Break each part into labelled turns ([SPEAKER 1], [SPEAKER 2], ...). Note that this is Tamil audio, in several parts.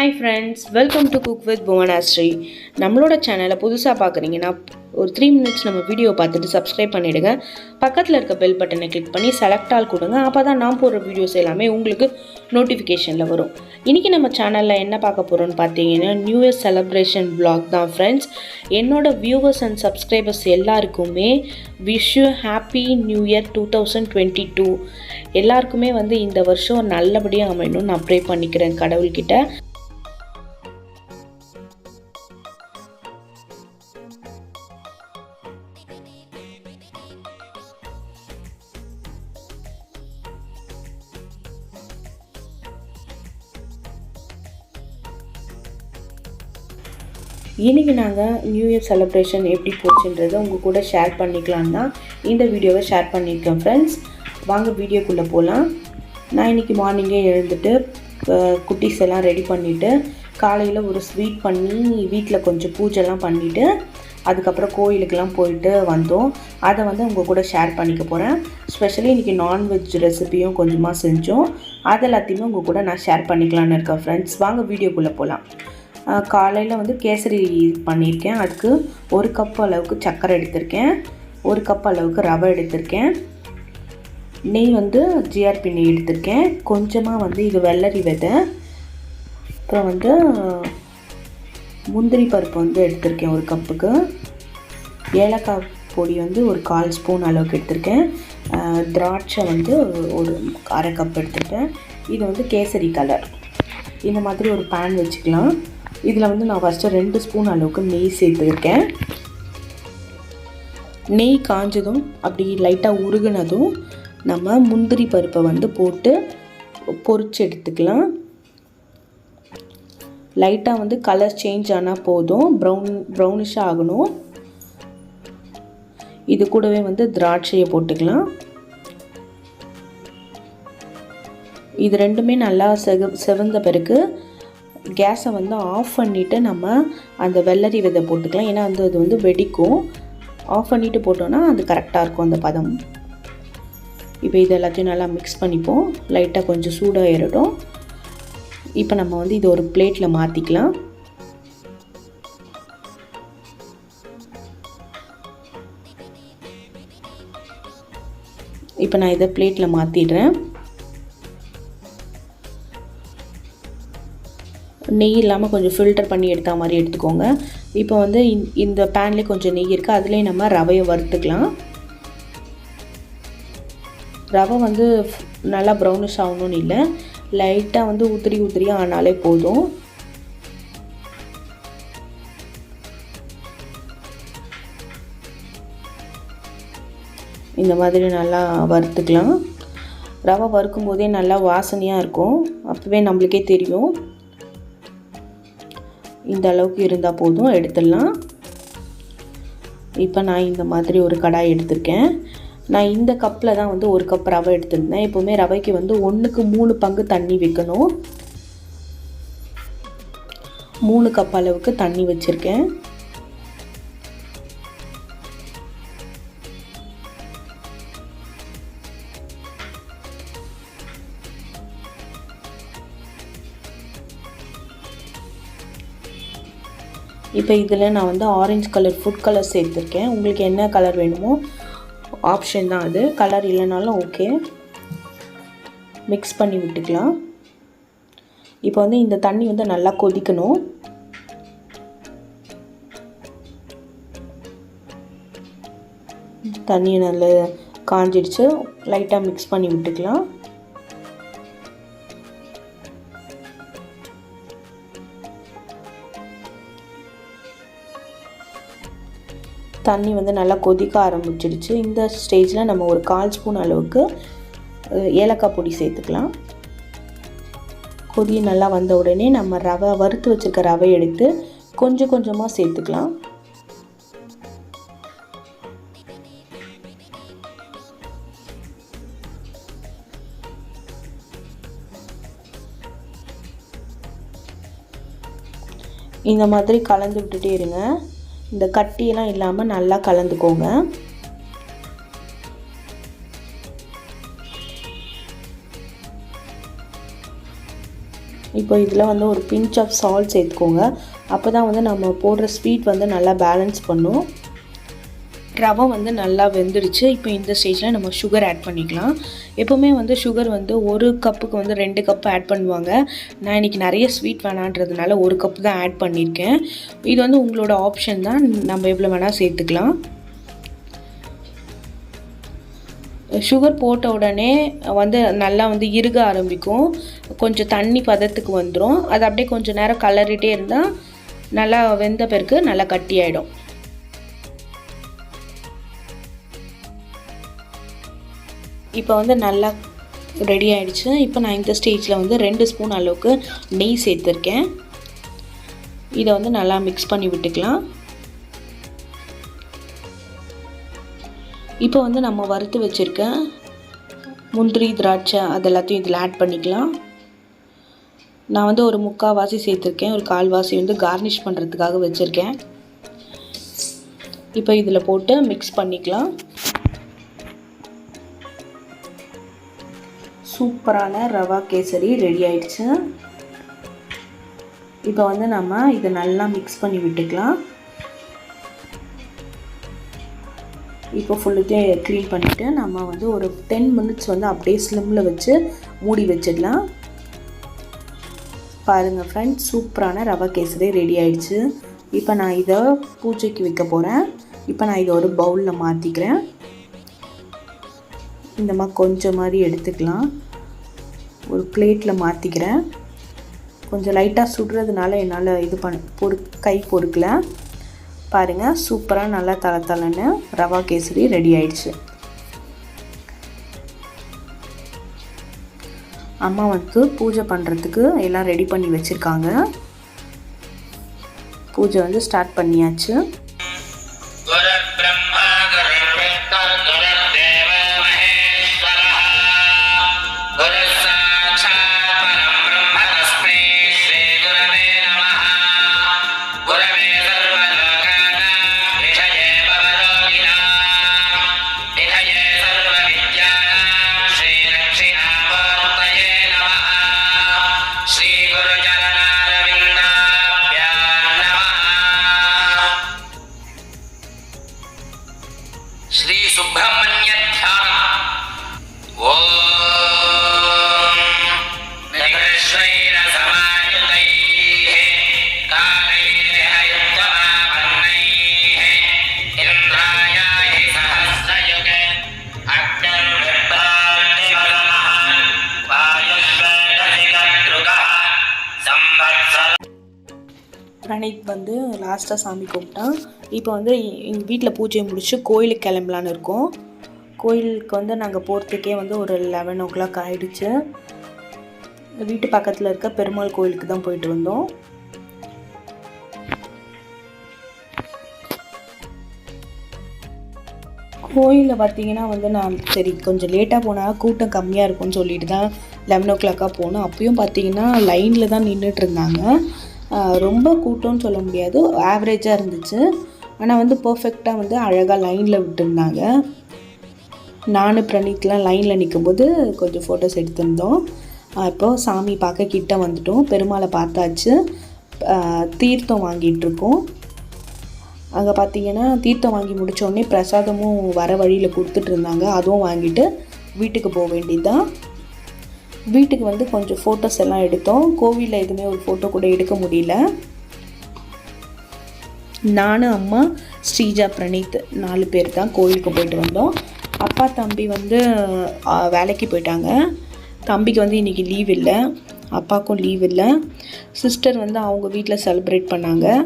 [SPEAKER 1] Hi friends, welcome to Cook with Bhuvanasri. நம்மளோட சேனலை புதுசாக பார்க்குறீங்கன்னா ஒரு 3 மினிட்ஸ் நம்ம வீடியோ பார்த்துட்டு சப்ஸ்கிரைப் பண்ணிவிடுங்க. பக்கத்தில் இருக்க பெல் பட்டனை கிளிக் பண்ணி செலக்ட் ஆல் கொடுங்க. அப்போ தான் நான் போடுற வீடியோஸ் எல்லாமே உங்களுக்கு நோட்டிஃபிகேஷனில் வரும். இன்றைக்கி நம்ம சேனலில் என்ன பார்க்க போகிறோன்னு பார்த்தீங்கன்னா நியூ இயர் செலிப்ரேஷன் vlog தான் ஃப்ரெண்ட்ஸ். என்னோட வியூவர்ஸ் அண்ட் சப்ஸ்கிரைபர்ஸ் எல்லாருக்குமே wish you happy new year 2022. எல்லாருக்குமே இந்த வருஷம் நல்லபடியாக அமையணும்னு நான் ப்ரே பண்ணிக்கிறேன் கடவுள்கிட்ட. இன்றைக்கி நாங்கள் நியூ இயர் செலிப்ரேஷன் எப்படி போச்சுன்றதை உங்கள் கூட ஷேர் பண்ணிக்கலாம் தான் இந்த வீடியோவை ஷேர் பண்ணியிருக்கேன் ஃப்ரெண்ட்ஸ். வாங்க வீடியோக்குள்ளே போகலாம். நான் இன்றைக்கி மார்னிங்கே எழுந்துட்டு குட்டீஸ் எல்லாம் ரெடி பண்ணிவிட்டு காலையில் ஒரு ஸ்வீட் பண்ணி வீட்டில் கொஞ்சம் பூஜைலாம் பண்ணிவிட்டு அதுக்கப்புறம் கோயிலுக்கெல்லாம் போயிட்டு வந்தோம். அதை உங்கள் கூட ஷேர் பண்ணிக்க போகிறேன். ஸ்பெஷலி இன்றைக்கி நான்வெஜ் ரெசிபியும் கொஞ்சமாக செஞ்சோம். அது எல்லாத்தையுமே உங்கள் கூட நான் ஷேர் பண்ணிக்கலான்னு இருக்கேன் ஃப்ரெண்ட்ஸ். வாங்க வீடியோக்குள்ளே போகலாம். காலையில் கேசரி பண்ணியிருக்கேன். அதுக்கு 1 கப் அளவுக்கு சர்க்கரை எடுத்திருக்கேன், 1 கப் அளவுக்கு ரவை எடுத்திருக்கேன், நெய் ஜிஆர்பி நெய் எடுத்திருக்கேன், கொஞ்சமாக இது வெள்ளரி விதை, அப்புறம் முந்திரி பருப்பு எடுத்திருக்கேன் 1 கப்புக்கு, ஏலக்காய் பொடி 1/4 ஸ்பூன் அளவுக்கு எடுத்திருக்கேன், திராட்சை ஒரு 1/2 கப் எடுத்திருக்கேன். இது கேசரி கலர். இந்த மாதிரி ஒரு பேன் வச்சுக்கலாம். இதில் நான் ஃபஸ்ட்டு 2 ஸ்பூன் அளவுக்கு நெய் சேர்த்துருக்கேன். நெய் காஞ்சதும் அப்படி லைட்டாக உருகுனதும் நம்ம முந்திரி பருப்பை போட்டு பொரிச்சு எடுத்துக்கலாம். லைட்டாக கலர் சேஞ்ச் ஆனால் போதும், ப்ரௌனிஷாக ஆகணும். இது கூடவே திராட்சையை போட்டுக்கலாம். இது ரெண்டுமே நல்லா செவந்த பிறகு கேஸை ஆஃப் பண்ணிவிட்டு நம்ம அந்த வெள்ளரி விதை போட்டுக்கலாம். ஏன்னா அது வெடிக்கும். ஆஃப் பண்ணிவிட்டு போட்டோன்னா அது கரெக்டாக இருக்கும் அந்த பதம். இப்போ இது எல்லாத்தையும் நல்லா மிக்ஸ் பண்ணிப்போம். லைட்டாக கொஞ்சம் சூடாக ஏறட்டும். இப்போ நம்ம இது ஒரு பிளேட்டில் மாற்றிக்கலாம். இப்போ நான் இதை பிளேட்டில் மாற்றிடுறேன். நெய் இல்லாமல் கொஞ்சம் ஃபில்டர் பண்ணி எடுத்த மாதிரி எடுத்துக்கோங்க. இப்போ இந்த பேன்லேயே கொஞ்சம் நெய் இருக்குது, அதுலேயே நம்ம ரவையை வறுத்துக்கலாம். ரவை நல்லா ப்ரௌனிஷ் ஆகணும்னு இல்லை, லைட்டாக உதிரியாக ஆனாலே போதும். இந்த மாதிரி நல்லா வறுத்துக்கலாம். ரவை வறுக்கும் போதே நல்லா வாசனையாக இருக்கும், அப்போவே நம்மளுக்கே தெரியும். இந்த அளவுக்கு இருந்தால் போதும், எடுத்துடலாம். இப்போ நான் இந்த மாதிரி ஒரு கடாய் எடுத்திருக்கேன். நான் இந்த கப்பில் தான் 1 கப் ரவை எடுத்திருந்தேன். எப்போவுமே ரவைக்கு 1க்கு 3 பங்கு தண்ணி வைக்கணும். 3 கப் அளவுக்கு தண்ணி வச்சுருக்கேன். இப்போ இதில் நான் ஆரஞ்சு கலர் ஃபுட் கலர் சேர்த்துருக்கேன். உங்களுக்கு என்ன கலர் வேணுமோ ஆப்ஷன் தான் அது, கலர் இல்லைனாலும் ஓகே. மிக்ஸ் பண்ணி விட்டுக்கலாம். இப்போ இந்த தண்ணி நல்லா கொதிக்கணும். தண்ணியை நல்லா காஞ்சிடுச்சு. லைட்டாக மிக்ஸ் பண்ணி விட்டுக்கலாம். தண்ணி நல்லா கொதிக்க ஆரம்பிச்சிடுச்சு. இந்த ஸ்டேஜில் நம்ம ஒரு 1/4 ஸ்பூன் அளவுக்கு ஏலக்காய் பொடி சேர்த்துக்கலாம். கொதி நல்லா வந்த உடனே நம்ம ரவை வறுத்து வச்சுருக்க ரவை எடுத்து கொஞ்சம் கொஞ்சமாக சேர்த்துக்கலாம். இந்த மாதிரி கலந்து விட்டுட்டே இருங்க. இந்த கட்டியெல்லாம் இல்லாமல் நல்லா கலந்துக்கோங்க. இப்போ இதில் வந்து ஒரு பிஞ்ச் ஆஃப் சால்ட் சேர்த்துக்கோங்க. அப்போ தான் வந்து நம்ம போடுற ஸ்வீட் வந்து நல்லா பேலன்ஸ் பண்ணும். ரவை வந்து நல்லா வெந்துடுச்சு. இப்போ இந்த ஸ்டேஜில் நம்ம சுகர் ஆட் பண்ணிக்கலாம். எப்போவுமே வந்து சுகர் வந்து ஒரு கப்புக்கு வந்து 2 கப்பு ஆட் பண்ணுவாங்க. நான் இன்றைக்கி நிறைய ஸ்வீட் வேணான்றதுனால 1 கப்பு தான் ஆட் பண்ணியிருக்கேன். இது வந்து உங்களோட ஆப்ஷன் தான், நம்ம எவ்வளோ வேணால் சேர்த்துக்கலாம். சுகர் போட்ட உடனே வந்து நல்லா வந்து இறுக ஆரம்பிக்கும். கொஞ்சம் தண்ணி பதத்துக்கு வந்துடும். அது அப்படியே கொஞ்சம் நேரம் கலரிட்டே இருந்தால் நல்லா வெந்த பிறகு நல்லா கட்டியாயிடும். இப்போ வந்து நல்லா ரெடி ஆகிடுச்சு. இப்போ நான் இந்த ஸ்டேஜில் வந்து 2 ஸ்பூன் அளவுக்கு நெய் சேர்த்துருக்கேன். இதை வந்து நல்லா மிக்ஸ் பண்ணி விட்டுக்கலாம். இப்போ வந்து நம்ம வறுத்து வச்சுருக்க முந்திரி, திராட்சை அது எல்லாத்தையும் இதில் ஆட் பண்ணிக்கலாம். நான் வந்து ஒரு 3/4 வாசி சேர்த்துருக்கேன். ஒரு 1/4 வாசி வந்து கார்னிஷ் பண்ணுறதுக்காக வச்சுருக்கேன். இப்போ இதில் போட்டு மிக்ஸ் பண்ணிக்கலாம். சூப்பரான ரவா கேசரி ரெடி ஆயிடுச்சு. இப்போ வந்து நம்ம இதை நல்லா மிக்ஸ் பண்ணி விட்டுக்கலாம். இப்போ ஃபுல்லுத்தையும் க்ளீன் பண்ணிவிட்டு நம்ம வந்து ஒரு 10 மினிட்ஸ் வந்து அப்படியே ஸ்லிம்மில் வச்சு மூடி வச்சிடலாம். பாருங்கள் ஃப்ரெண்ட்ஸ், சூப்பரான ரவா கேசரி ரெடி ஆயிடுச்சு. இப்போ நான் இதை பூஜைக்கு வைக்க போகிறேன். இப்போ நான் இதை ஒரு பவுலில் மாற்றிக்கிறேன். இந்த மாதிரி கொஞ்சம் மாதிரி எடுத்துக்கலாம். ஒரு பிளேட்டில் மாற்றிக்கிறேன். கொஞ்சம் லைட்டாக சுடுறதுனால என்னால் இது கை பொறுக்கல. பாருங்கள், சூப்பராக நல்லா தளன்னு ரவா கேசரி ரெடி ஆயிடுச்சு. அம்மா வந்து பூஜை பண்ணுறதுக்கு எல்லாம் ரெடி பண்ணி வச்சுருக்காங்க. பூஜை வந்து ஸ்டார்ட் பண்ணியாச்சு. பிரணீத் வந்து லாஸ்ட்டாக சாமி கும்பிட்டான். இப்போ வந்து எங்கள் வீட்டில் பூஜையை முடிச்சு கோயிலுக்கு கிளம்பலான்னு இருக்கோம். கோயிலுக்கு வந்து நாங்கள் போகிறதுக்கே வந்து ஒரு 11 o'clock ஆகிடுச்சு. வீட்டு பக்கத்தில் இருக்க பெருமாள் கோயிலுக்கு தான் போயிட்டு வந்தோம். கோயிலில் பார்த்தீங்கன்னா வந்து நான் சரி கொஞ்சம் லேட்டாக போனால் கூட்டம் கம்மியாக இருக்கும்னு சொல்லிட்டு தான் 11 o'clock போனோம். அப்பயும் பார்த்தீங்கன்னா லைனில் தான் நின்றுட்டு இருந்தாங்க. ரொம்ப கூட்டம்னு சொல்ல முடியாது, ஆவரேஜாக இருந்துச்சு. ஆனால் வந்து பர்ஃபெக்டாக வந்து அழகாக லைனில் விட்டுருந்தாங்க. நானும் பிரணீத்லாம் லைனில் நிற்கும்போது கொஞ்சம் ஃபோட்டோஸ் எடுத்திருந்தோம். இப்போது சாமி பார்க்க கிட்ட வந்துட்டோம். பெருமாளை பார்த்தாச்சு. தீர்த்தம் வாங்கிட்டுருக்கோம். அங்கே பார்த்தீங்கன்னா தீர்த்தம் வாங்கி முடித்தோடனே பிரசாதமும் வர வழியில் கொடுத்துட்டு இருந்தாங்க. அதுவும் வாங்கிட்டு வீட்டுக்கு போக வேண்டியதுதான். வீட்டுக்கு வந்து கொஞ்சம் ஃபோட்டோஸ் எல்லாம் எடுத்தோம். கோவிலில் எதுவுமே ஒரு ஃபோட்டோ கூட எடுக்க முடியல. நானும், அம்மா, ஸ்ரீஜா, பிரணீத் 4 பேர் தான் கோவிலுக்கு போயிட்டு வந்தோம். அப்பா தம்பி வந்து வேலைக்கு போயிட்டாங்க. தம்பிக்கு வந்து இன்றைக்கி லீவ் இல்லை, அப்பாவுக்கும் லீவ் இல்லை. சிஸ்டர் வந்து அவங்க வீட்டில் செலிப்ரேட் பண்ணாங்க.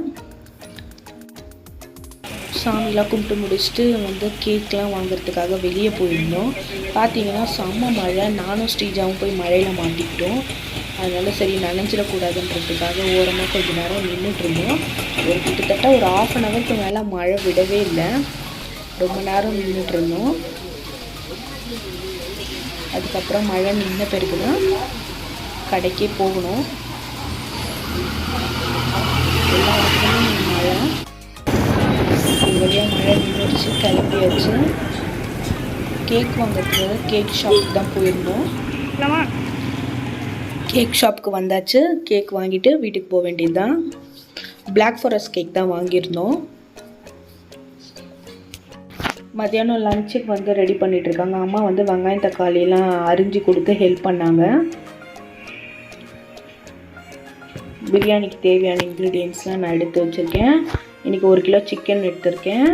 [SPEAKER 1] சாமிலாம் கும்பிட்டு முடிச்சுட்டு வந்து கேக்லாம் வாங்குறதுக்காக வெளியே போயிருந்தோம். பார்த்தீங்கன்னா செம்ம மழை. நானும் ஸ்ரீஜாவும் போய் மழையில் மாட்டிக்கிட்டோம். அதனால் சரி நனைஞ்சிடக்கூடாதுன்றதுக்காக ஓரமாக கொஞ்சம் நேரம் நின்றுட்டுருந்தோம். கிட்டத்தட்ட ஒரு 1/2 hourக்கு மேலே மழை விடவே இல்லை. ரொம்ப நேரம் நின்றுட்டுருந்தோம். அதுக்கப்புறம் மழை நின்ன பிறகு தான் கடைக்கே போகணும். எல்லா இடத்துலையும் மழை. வழியாக மழை நின்றுச்சு, கிளம்பியாச்சு. கேக் வாங்குறதுக்கு கேக் ஷாப்புக்கு தான் போயிருந்தோம். கேக் ஷாப்புக்கு வந்தாச்சு. கேக் வாங்கிட்டு வீட்டுக்கு போக வேண்டியது தான். பிளாக் ஃபாரஸ்ட் கேக் தான் வாங்கியிருந்தோம். மத்தியானம் லஞ்சுக்கு வந்து ரெடி பண்ணிகிட்ருக்காங்க. அம்மா வந்து வெங்காயம் தக்காளிலாம் அரிஞ்சு கொடுத்து ஹெல்ப் பண்ணாங்க. பிரியாணிக்கு தேவையான இன்க்ரீடியன்ட்ஸ்லாம் நான் எடுத்து வச்சுருக்கேன். இன்றைக்கி 1 கிலோ சிக்கன் எடுத்திருக்கேன்.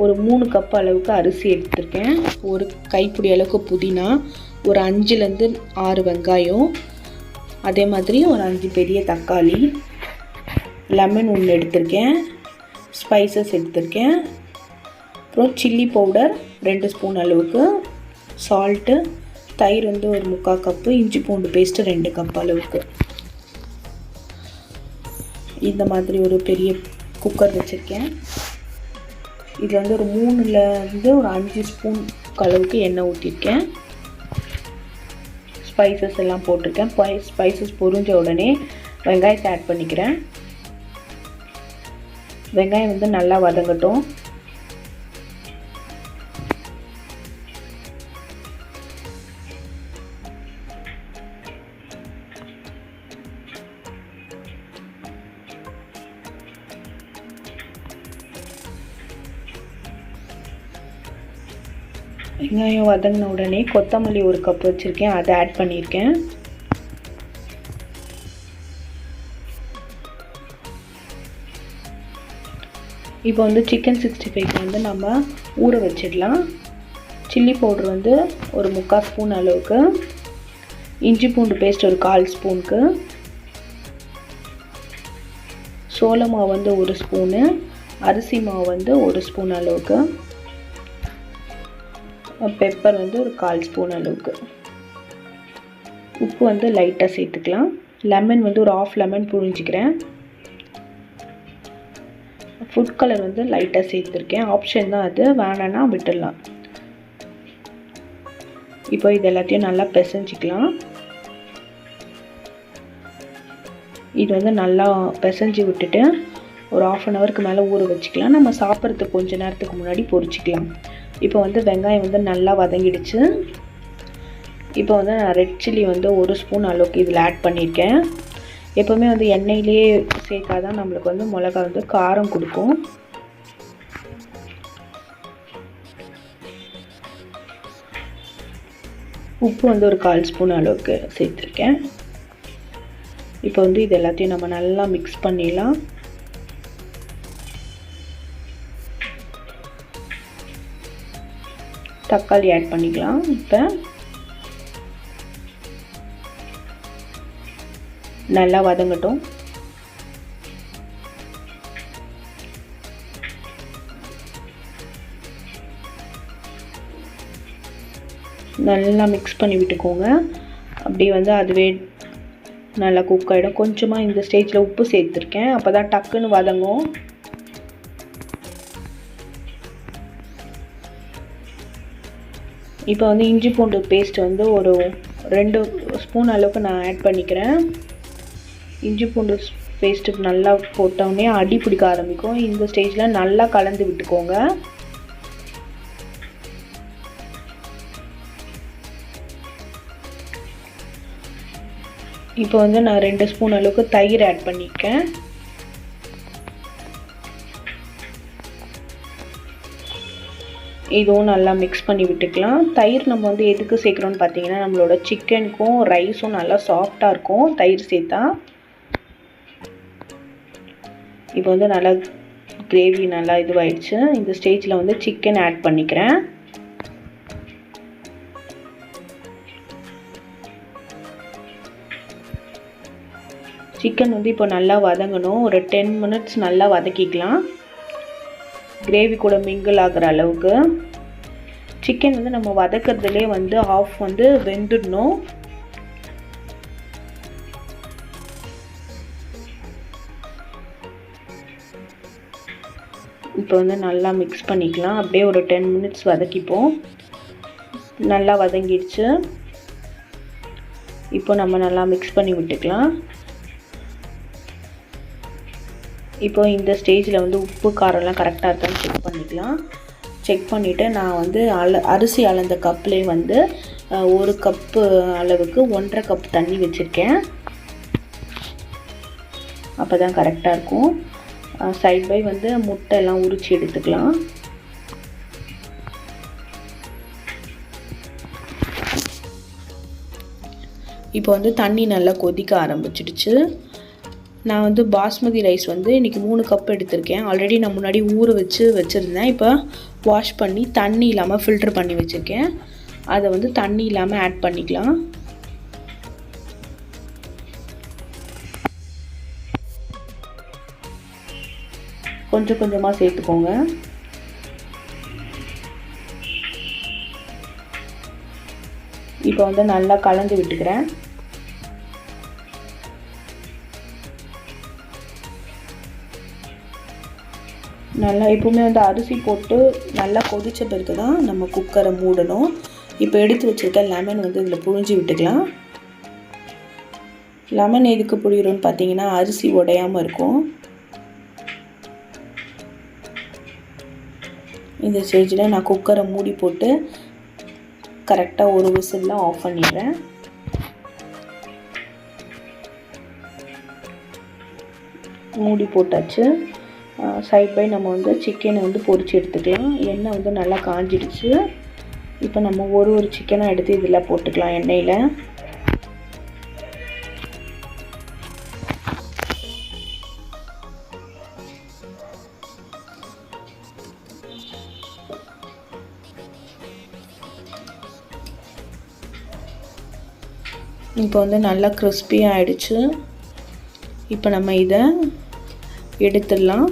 [SPEAKER 1] ஒரு 3 கப் அளவுக்கு அரிசி எடுத்திருக்கேன். ஒரு கைப்பிடி அளவுக்கு புதினா, ஒரு 5லேருந்து 6 வெங்காயம், அதே மாதிரி ஒரு 5 பெரிய தக்காளி, லெமன் 1 எடுத்திருக்கேன், ஸ்பைசஸ் எடுத்திருக்கேன், அப்புறம் சில்லி பவுடர் 2 ஸ்பூன் அளவுக்கு, சால்ட்டு, தயிர் வந்து ஒரு 3/4 கப்பு, இஞ்சி பூண்டு பேஸ்ட்டு 2 கப் அளவுக்கு. இந்த மாதிரி ஒரு பெரிய குக்கர் வச்சுருக்கேன். இதில் வந்து ஒரு 3லேருந்து ஒரு 5 ஸ்பூன் அளவுக்கு எண்ணெய் ஊற்றிருக்கேன். ஸ்பைசஸ் எல்லாம் போட்டிருக்கேன். ஸ்பைசஸ் பொரிஞ்ச உடனே வெங்காயத்தை ஆட் பண்ணிக்கிறேன். வெங்காயம் வந்து நல்லா வதங்கட்டும். வெங்காயம் வதங்கின உடனே கொத்தமல்லி 1 கப் வச்சுருக்கேன், அதை ஆட் பண்ணியிருக்கேன். இப்போ வந்து சிக்கன் 65 வந்து நம்ம ஊற வச்சிடலாம். சில்லி பவுடர் வந்து ஒரு 3/4 ஸ்பூன் அளவுக்கு, இஞ்சி பூண்டு பேஸ்ட் ஒரு 1/4 ஸ்பூனுக்கு, சோள மாவு வந்து 1 ஸ்பூனு, அரிசி மாவு வந்து 1 ஸ்பூன் அளவுக்கு, பெப்பர் வந்து ஒரு 1/4 ஸ்பூன் அளவுக்கு, உப்பு வந்து லைட்டாக சேர்த்துக்கலாம். லெமன் வந்து ஒரு 1/2 லெமன் புழிஞ்சிக்கிறேன். ஃபுட் கலர் வந்து லைட்டாக சேர்த்துருக்கேன், ஆப்ஷன் தான் அது, வேணான்னா விட்டுடலாம். இப்போ இது எல்லாத்தையும் நல்லா பிசைஞ்சிக்கலாம். இது வந்து நல்லா பிசைஞ்சு விட்டுட்டு ஒரு 1/2 அன் ஹவருக்கு மேலே ஊற வச்சுக்கலாம். நம்ம சாப்பிட்றதுக்கு கொஞ்சம் நேரத்துக்கு முன்னாடி பொரிச்சிக்கலாம். இப்போ வந்து வெங்காயம் வந்து நல்லா வதங்கிடுச்சு. இப்போ வந்து நான் ரெட் சில்லி வந்து 1 ஸ்பூன் அளவுக்கு இதில் ஆட் பண்ணியிருக்கேன். எப்போவுமே வந்து எண்ணெயிலே சேர்த்தாதான் நம்மளுக்கு வந்து மிளகா வந்து காரம் கொடுக்கும். உப்பு வந்து ஒரு 1/4 ஸ்பூன் அளவுக்கு சேர்த்துருக்கேன். இப்போ வந்து இது எல்லாத்தையும் நம்ம நல்லா மிக்ஸ் பண்ணிடலாம். தக்காளி ஆட் பண்ணிக்கலாம். இப்போ நல்லா வதங்கட்டும். நல்லா மிக்ஸ் பண்ணி விட்டுக்கோங்க. அப்படியே வந்து அதுவே நல்லா குக் ஆகிடும். கொஞ்சமாக இந்த ஸ்டேஜில் உப்பு சேர்த்துருக்கேன், அப்போ தான் டக்குன்னு வதங்கும். இப்போ வந்து இஞ்சி பூண்டு பேஸ்ட் வந்து ஒரு 2 ஸ்பூன் அளவுக்கு நான் ஆட் பண்ணிக்கிறேன். இஞ்சி பூண்டு பேஸ்ட்டு நல்லா போட்டோடனே அடி பிடிக்க ஆரம்பிக்கும். இந்த ஸ்டேஜில் நல்லா கலந்து விட்டுக்கோங்க. இப்போ வந்து நான் 2 ஸ்பூன் அளவுக்கு தயிர் ஆட் பண்ணியிருக்கேன். இதுவும் நல்லா மிக்ஸ் பண்ணி விட்டுக்கலாம். தயிர் நம்ம வந்து எதுக்கு சேர்க்குறோன்னு பார்த்தீங்கன்னா, நம்மளோட சிக்கனுக்கும் ரைஸும் நல்லா சாஃப்டாக இருக்கும் தயிர் சேர்த்தா. இப்போ வந்து நல்லா கிரேவி நல்லா இதுவாகிடுச்சு. இந்த ஸ்டேஜில் வந்து சிக்கன் ஆட் பண்ணிக்கிறேன். சிக்கன் வந்து இப்போ நல்லா வதங்கணும். ஒரு 10 மினிட்ஸ் நல்லா வதக்கிக்கலாம், கிரேவி கூட மிங்கிள் ஆகிற அளவுக்கு. சிக்கன் வந்து நம்ம வதக்கிறதுலே வந்து ஆஃப் வந்து வெந்துடணும். இப்போ வந்து நல்லா மிக்ஸ் பண்ணிக்கலாம். அப்படியே ஒரு 10 மினிட்ஸ் வதக்கிப்போம். நல்லா வதங்கிடுச்சு. இப்போ நம்ம நல்லா மிக்ஸ் பண்ணி விட்டுக்கலாம். இப்போ இந்த ஸ்டேஜில் வந்து உப்பு காரம்லாம் கரெக்டாக இருக்கான்னு செக் பண்ணிக்கலாம். செக் பண்ணிவிட்டு நான் வந்து அரிசி அளந்த கப்லேயே வந்து 1 கப்பு அளவுக்கு 1.5 கப் தண்ணி வச்சுருக்கேன். அப்போ தான் கரெக்டாக இருக்கும். சைட் பை வந்து முட்டை எல்லாம் உரித்து எடுத்துக்கலாம். இப்போ வந்து தண்ணி நல்லா கொதிக்க ஆரம்பிச்சிடுச்சு. நான் வந்து பாஸ்மதி ரைஸ் வந்து இன்றைக்கி 3 கப் எடுத்திருக்கேன். ஆல்ரெடி நான் முன்னாடி ஊற வச்சுருந்தேன். இப்போ வாஷ் பண்ணி தண்ணி இல்லாமல் ஃபில்ட்ரு பண்ணி வச்சுருக்கேன். அதை வந்து தண்ணி இல்லாமல் ஆட் பண்ணிக்கலாம். கொஞ்சம் கொஞ்சமாக சேர்த்துக்கோங்க. இப்போ வந்து நல்லா கலந்து விட்டுக்கிறேன். நல்லா எப்பவுமே வந்து அரிசி போட்டு நல்லா கொதித்த பிறகு தான் நம்ம குக்கரை மூடணும். இப்போ எடுத்து வச்சுருக்க லெமன் வந்து இதில் புழிஞ்சு விட்டுக்கலாம். லெமன் எதுக்கு புழிகிறோன்னு பார்த்தீங்கன்னா அரிசி உடையாமல் இருக்கும். இந்த ஸ்டேஜில் நான் குக்கரை மூடி போட்டு கரெக்டாக ஒரு விசிலில் ஆஃப் பண்ணிடுறேன். மூடி போட்டாச்சு. சைட் பை நம்ம வந்து சிக்கனை வந்து பொரிச்சு எடுத்துக்கலாம். எண்ணெய் வந்து நல்லா காஞ்சிடுச்சு. இப்போ நம்ம ஒரு சிக்கனாக எடுத்து இதில் போட்டுக்கலாம் எண்ணெயில். இப்போ வந்து நல்லா கிறிஸ்பியாக ஆயிடுச்சு. இப்போ நம்ம இதை எடுத்துடலாம்.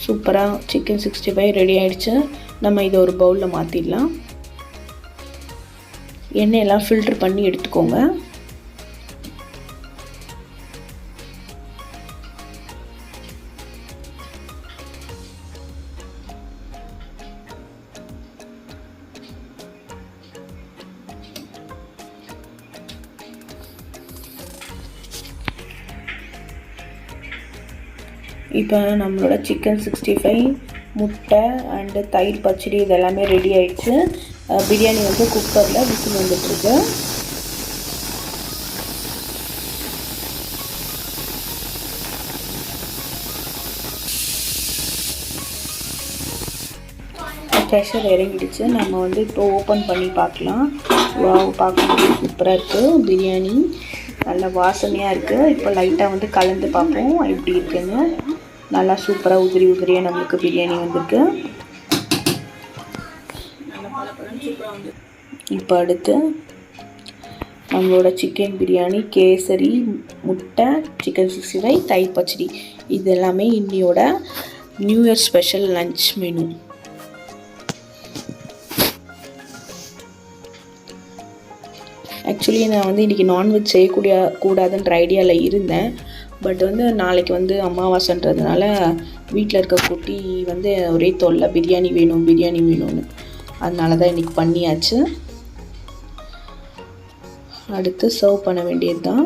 [SPEAKER 1] சூப்பராக சிக்கன் 65 ரெடி ஆயிடுச்சு. நம்ம இதை ஒரு பவுலில் மாற்றிடலாம். எண்ணெயெல்லாம் ஃபில்ட்ரு பண்ணி எடுத்துக்கோங்க. இப்போ நம்மளோட சிக்கன் 65 முட்டை அண்டு தயிர் பச்சடி இதெல்லாமே ரெடி ஆயிடுச்சு. பிரியாணி வந்து குக்கரில் விசில் வந்துட்டுருக்கு. ப்ரெஷர் இறங்கிடுச்சு. நம்ம வந்து இப்போ ஓப்பன் பண்ணி பார்க்கலாம். பார்க்கும்போது சூப்பராக இருக்குது. பிரியாணி நல்ல வாசனையாக இருக்குது. இப்போ லைட்டாக வந்து கலந்து பார்ப்போம் எப்படி இருக்குன்னு. நல்லா சூப்பராக உதிரியாக நம்மளுக்கு பிரியாணி வந்திருக்கு. இப்போ அடுத்து நம்மளோட சிக்கன் பிரியாணி, கேசரி, முட்டை, சிக்கன் 65, தயிர் பச்சடி இது எல்லாமே இன்னியோட new year special lunch menu. Actually நான் வந்து இன்றைக்கி நான்வெஜ் செய்யக்கூடாதுன்ற ஐடியாவில் இருந்தேன். பட் வந்து நாளைக்கு வந்து அமாவாசைன்றதுனால வீட்டில் இருக்க குட்டி வந்து ஒரே தொல்லை, பிரியாணி வேணும்னு. அதனால தான் இன்றைக்கி பண்ணியாச்சு. அடுத்து சர்வ் பண்ண வேண்டியது தான்.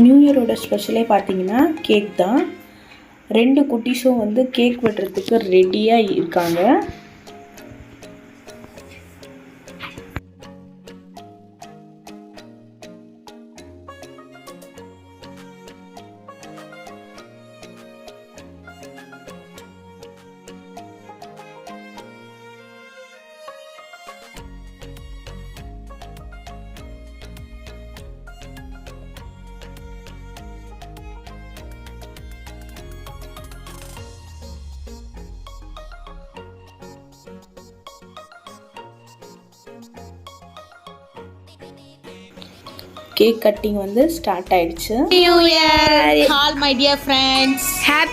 [SPEAKER 1] நியூ இயரோட ஸ்பெஷலே பார்த்தீங்கன்னா கேக் தான். 2 குட்டீஸும் வந்து கேக் வெட்டுறதுக்கு ரெடியாக இருக்காங்க. கேக் கட்டிங் வந்து ஸ்டார்ட் ஆயிடுச்சு.
[SPEAKER 2] New Year, all my dear friends. Happy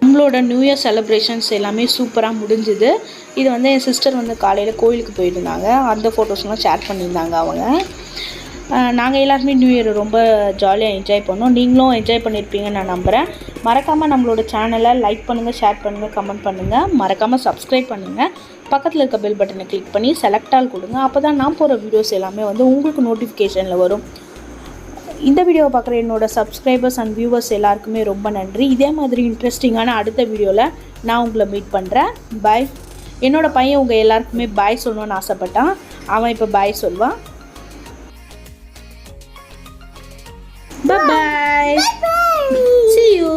[SPEAKER 1] நம்மளோட நியூ இயர் செலிப்ரேஷன்ஸ் எல்லாமே சூப்பராக முடிஞ்சுது. இது வந்து என் சிஸ்டர் வந்து காலையில் கோயிலுக்கு போயிருந்தாங்க. அந்த ஃபோட்டோஸ்லாம் ஷேர் பண்ணியிருந்தாங்க அவங்க. நாங்கள் எல்லாருமே நியூ இயர் ரொம்ப ஜாலியாக என்ஜாய் பண்ணோம். நீங்களும் என்ஜாய் பண்ணியிருப்பீங்கன்னு நான் நம்புகிறேன். மறக்காமல் நம்மளோட சேனலை லைக் பண்ணுங்கள், ஷேர் பண்ணுங்கள், கமெண்ட் பண்ணுங்கள். மறக்காமல் சப்ஸ்கிரைப் பண்ணுங்கள். பக்கத்தில் இருக்க பெல் பட்டனை கிளிக் பண்ணி செலக்ட் ஆல் கொடுங்க. அப்போ தான் நான் போகிற வீடியோஸ் எல்லாமே வந்து உங்களுக்கு நோட்டிஃபிகேஷனில் வரும். இந்த வீடியோவை பார்க்குற என்னோட சப்ஸ்கிரைபர்ஸ் அண்ட் வியூவர்ஸ் எல்லாருக்குமே ரொம்ப நன்றி. இதே மாதிரி இன்ட்ரெஸ்டிங்கான அடுத்த வீடியோவில் நான் உங்களை மீட் பண்ணுறேன். பாய். என்னோடய பையன் உங்கள் எல்லாருக்குமே பாய் சொல்லணும்னு ஆசைப்பட்டான். அவன் இப்போ பாய் சொல்வான். Bye bye. See you.